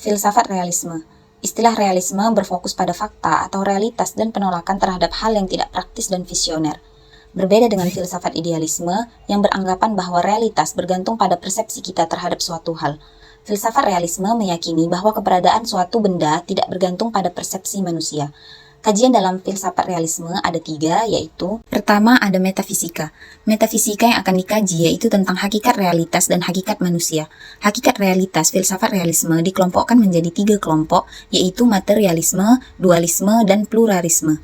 Filsafat realisme. Istilah realisme berfokus pada fakta atau realitas dan penolakan terhadap hal yang tidak praktis dan visioner. Berbeda dengan filsafat idealisme yang beranggapan bahwa realitas bergantung pada persepsi kita terhadap suatu hal. Filsafat realisme meyakini bahwa keberadaan suatu benda tidak bergantung pada persepsi manusia. Kajian dalam filsafat realisme ada 3, yaitu: pertama, ada metafisika. Metafisika yang akan dikaji yaitu tentang hakikat realitas dan hakikat manusia. Hakikat realitas filsafat realisme dikelompokkan menjadi 3 kelompok, yaitu materialisme, dualisme, dan pluralisme.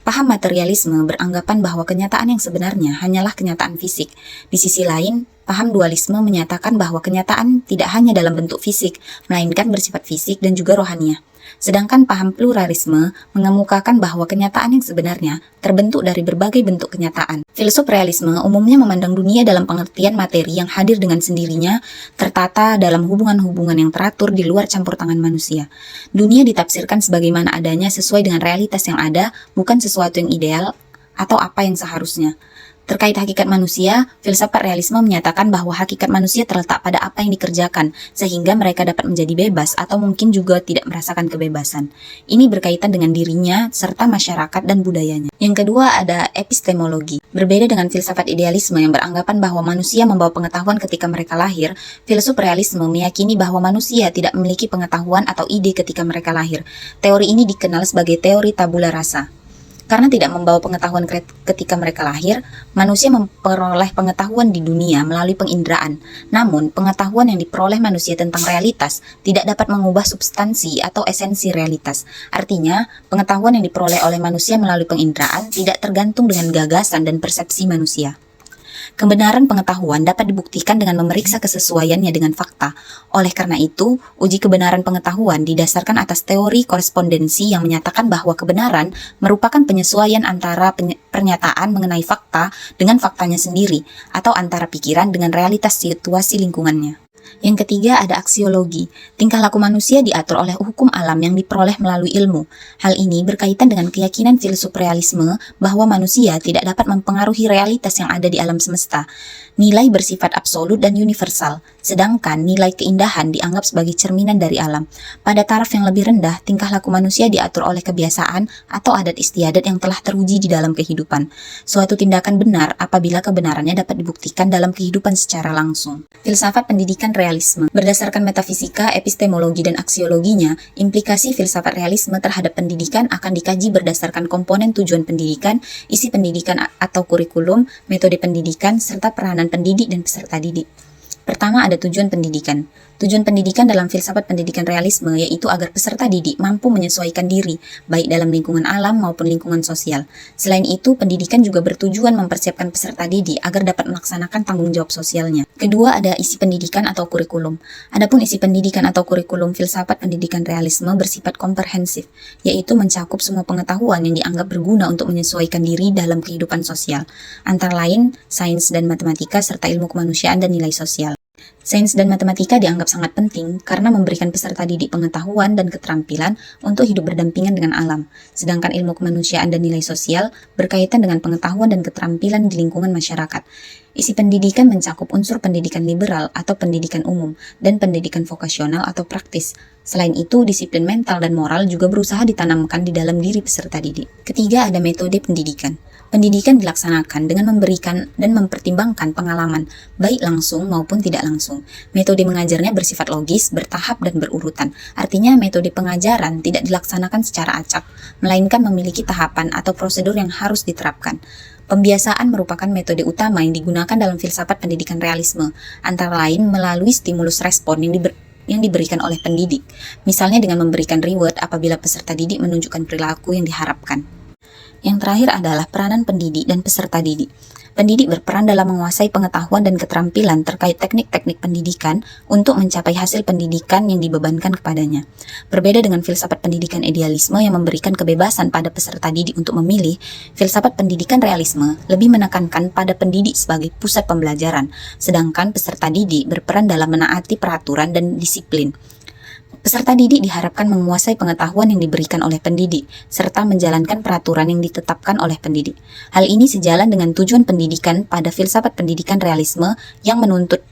Paham materialisme beranggapan bahwa kenyataan yang sebenarnya hanyalah kenyataan fisik. Di sisi lain, paham dualisme menyatakan bahwa kenyataan tidak hanya dalam bentuk fisik, melainkan bersifat fisik dan juga rohaniah. Sedangkan paham pluralisme mengemukakan bahwa kenyataan yang sebenarnya terbentuk dari berbagai bentuk kenyataan. Filsuf realisme umumnya memandang dunia dalam pengertian materi yang hadir dengan sendirinya, tertata dalam hubungan-hubungan yang teratur di luar campur tangan manusia. Dunia ditafsirkan sebagaimana adanya sesuai dengan realitas yang ada, bukan sesuatu yang ideal atau apa yang seharusnya. Terkait hakikat manusia, filsafat realisme menyatakan bahwa hakikat manusia terletak pada apa yang dikerjakan, sehingga mereka dapat menjadi bebas atau mungkin juga tidak merasakan kebebasan. Ini berkaitan dengan dirinya, serta masyarakat dan budayanya. Yang kedua ada epistemologi. Berbeda dengan filsafat idealisme yang beranggapan bahwa manusia membawa pengetahuan ketika mereka lahir, filsuf realisme meyakini bahwa manusia tidak memiliki pengetahuan atau ide ketika mereka lahir. Teori ini dikenal sebagai teori tabula rasa. Karena tidak membawa pengetahuan ketika mereka lahir, manusia memperoleh pengetahuan di dunia melalui penginderaan. Namun, pengetahuan yang diperoleh manusia tentang realitas tidak dapat mengubah substansi atau esensi realitas. Artinya, pengetahuan yang diperoleh oleh manusia melalui penginderaan tidak tergantung dengan gagasan dan persepsi manusia. Kebenaran pengetahuan dapat dibuktikan dengan memeriksa kesesuaiannya dengan fakta. Oleh karena itu, uji kebenaran pengetahuan didasarkan atas teori korespondensi yang menyatakan bahwa kebenaran merupakan penyesuaian antara pernyataan mengenai fakta dengan faktanya sendiri, atau antara pikiran dengan realitas situasi lingkungannya. Yang ketiga ada aksiologi. Tingkah laku manusia diatur oleh hukum alam yang diperoleh melalui ilmu. Hal ini berkaitan dengan keyakinan filsuf realisme bahwa manusia tidak dapat mempengaruhi realitas yang ada di alam semesta. Nilai bersifat absolut dan universal, sedangkan nilai keindahan dianggap sebagai cerminan dari alam. Pada taraf yang lebih rendah, tingkah laku manusia diatur oleh kebiasaan atau adat istiadat yang telah teruji di dalam kehidupan. Suatu tindakan benar apabila kebenarannya dapat dibuktikan dalam kehidupan secara langsung. Filsafat pendidikan realisme. Berdasarkan metafisika, epistemologi, dan aksiologinya, implikasi filsafat realisme terhadap pendidikan akan dikaji berdasarkan komponen tujuan pendidikan, isi pendidikan atau kurikulum, metode pendidikan, serta peranan pendidik dan peserta didik. Pertama ada tujuan pendidikan. Tujuan pendidikan dalam filsafat pendidikan realisme yaitu agar peserta didik mampu menyesuaikan diri, baik dalam lingkungan alam maupun lingkungan sosial. Selain itu, pendidikan juga bertujuan mempersiapkan peserta didik agar dapat melaksanakan tanggung jawab sosialnya. Kedua ada isi pendidikan atau kurikulum. Adapun isi pendidikan atau kurikulum filsafat pendidikan realisme bersifat komprehensif, yaitu mencakup semua pengetahuan yang dianggap berguna untuk menyesuaikan diri dalam kehidupan sosial, antara lain sains dan matematika serta ilmu kemanusiaan dan nilai sosial. Sains dan matematika dianggap sangat penting karena memberikan peserta didik pengetahuan dan keterampilan untuk hidup berdampingan dengan alam. Sedangkan ilmu kemanusiaan dan nilai sosial berkaitan dengan pengetahuan dan keterampilan di lingkungan masyarakat. Isi pendidikan mencakup unsur pendidikan liberal atau pendidikan umum dan pendidikan vokasional atau praktis. Selain itu, disiplin mental dan moral juga berusaha ditanamkan di dalam diri peserta didik. Ketiga ada metode pendidikan. Pendidikan dilaksanakan dengan memberikan dan mempertimbangkan pengalaman, baik langsung maupun tidak langsung. Metode mengajarnya bersifat logis, bertahap, dan berurutan. Artinya, metode pengajaran tidak dilaksanakan secara acak, melainkan memiliki tahapan atau prosedur yang harus diterapkan. Pembiasaan merupakan metode utama yang digunakan dalam filsafat pendidikan realisme, antara lain melalui stimulus respon yang diberikan oleh pendidik, misalnya dengan memberikan reward apabila peserta didik menunjukkan perilaku yang diharapkan. Yang terakhir adalah peranan pendidik dan peserta didik. Pendidik berperan dalam menguasai pengetahuan dan keterampilan terkait teknik-teknik pendidikan untuk mencapai hasil pendidikan yang dibebankan kepadanya. Berbeda dengan filsafat pendidikan idealisme yang memberikan kebebasan pada peserta didik untuk memilih, filsafat pendidikan realisme lebih menekankan pada pendidik sebagai pusat pembelajaran, sedangkan peserta didik berperan dalam menaati peraturan dan disiplin. Peserta didik diharapkan menguasai pengetahuan yang diberikan oleh pendidik, serta menjalankan peraturan yang ditetapkan oleh pendidik. Hal ini sejalan dengan tujuan pendidikan pada filsafat pendidikan realisme yang menuntut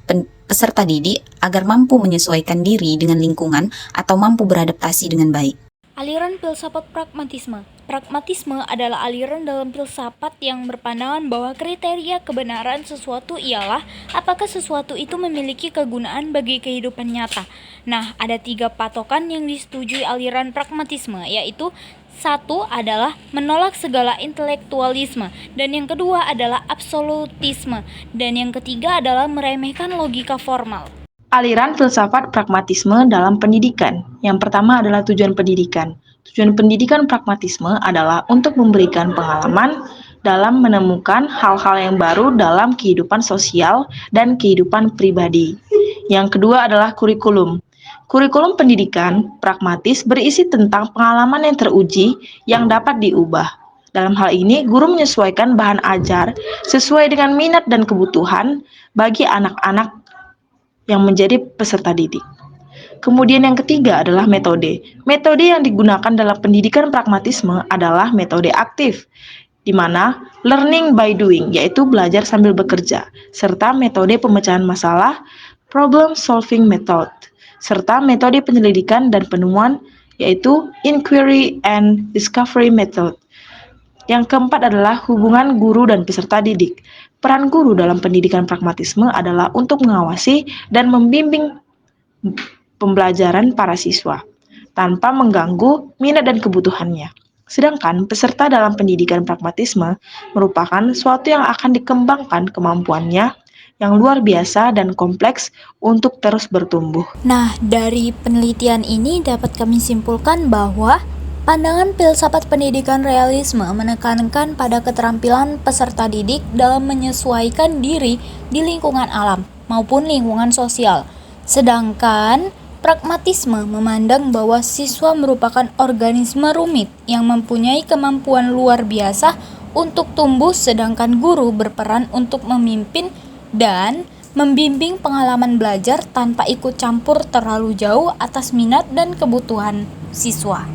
peserta didik agar mampu menyesuaikan diri dengan lingkungan atau mampu beradaptasi dengan baik. Aliran filsafat pragmatisme. Pragmatisme adalah aliran dalam filsafat yang berpandangan bahwa kriteria kebenaran sesuatu ialah apakah sesuatu itu memiliki kegunaan bagi kehidupan nyata. Nah, ada 3 patokan yang disetujui aliran pragmatisme, yaitu 1 adalah menolak segala intelektualisme, dan yang kedua adalah absolutisme, dan yang ketiga adalah meremehkan logika formal. Aliran filsafat pragmatisme dalam pendidikan. Yang pertama adalah tujuan pendidikan. Tujuan pendidikan pragmatisme adalah untuk memberikan pengalaman dalam menemukan hal-hal yang baru dalam kehidupan sosial dan kehidupan pribadi. Yang kedua adalah kurikulum. Kurikulum pendidikan pragmatis berisi tentang pengalaman yang teruji yang dapat diubah. Dalam hal ini, guru menyesuaikan bahan ajar sesuai dengan minat dan kebutuhan bagi anak-anak yang menjadi peserta didik. Kemudian yang ketiga adalah metode. Metode yang digunakan dalam pendidikan pragmatisme adalah metode aktif, di mana learning by doing, yaitu belajar sambil bekerja, serta metode pemecahan masalah, problem solving method, serta metode penyelidikan dan penemuan, yaitu inquiry and discovery method. Yang keempat adalah hubungan guru dan peserta didik. Peran guru dalam pendidikan pragmatisme adalah untuk mengawasi dan membimbing pembelajaran para siswa, tanpa mengganggu minat dan kebutuhannya. Sedangkan peserta dalam pendidikan pragmatisme merupakan suatu yang akan dikembangkan kemampuannya yang luar biasa dan kompleks untuk terus bertumbuh. Nah, dari penelitian ini dapat kami simpulkan bahwa pandangan filsafat pendidikan realisme menekankan pada keterampilan peserta didik dalam menyesuaikan diri di lingkungan alam maupun lingkungan sosial. Sedangkan pragmatisme memandang bahwa siswa merupakan organisme rumit yang mempunyai kemampuan luar biasa untuk tumbuh, sedangkan guru berperan untuk memimpin dan membimbing pengalaman belajar tanpa ikut campur terlalu jauh atas minat dan kebutuhan siswa.